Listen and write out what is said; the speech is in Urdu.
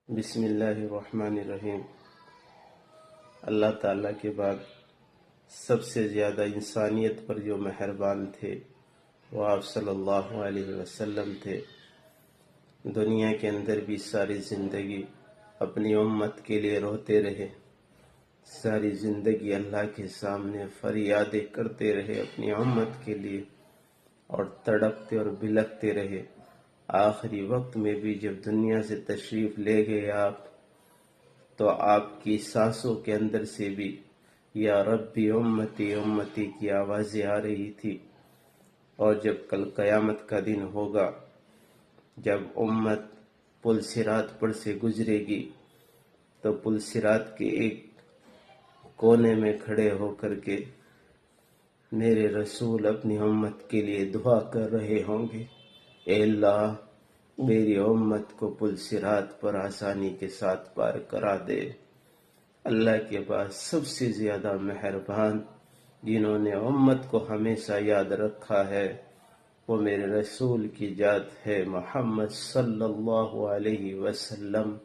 بسم اللہ الرحمن الرحیم۔ اللہ تعالیٰ کے بعد سب سے زیادہ انسانیت پر جو مہربان تھے وہ آپ صلی اللہ علیہ وسلم تھے۔ دنیا کے اندر بھی ساری زندگی اپنی امت کے لیے روتے رہے، ساری زندگی اللہ کے سامنے فریادیں کرتے رہے اپنی امت کے لیے، اور تڑپتے اور بلکتے رہے۔ آخری وقت میں بھی جب دنیا سے تشریف لے گئے آپ، تو آپ کی سانسوں کے اندر سے بھی یا ربی امتی امتی کی آوازیں آ رہی تھی۔ اور جب کل قیامت کا دن ہوگا، جب امت پل صراط پر سے گزرے گی، تو پل صراط کے ایک کونے میں کھڑے ہو کر کے میرے رسول اپنی امت کے لیے دعا کر رہے ہوں گے، اے اللہ میری امت کو پل صراط پر آسانی کے ساتھ پار کرا دے۔ اللہ کے بعد سب سے زیادہ مہربان جنہوں نے امت کو ہمیشہ یاد رکھا ہے وہ میرے رسول کی ذات ہے، محمد صلی اللہ علیہ وسلم۔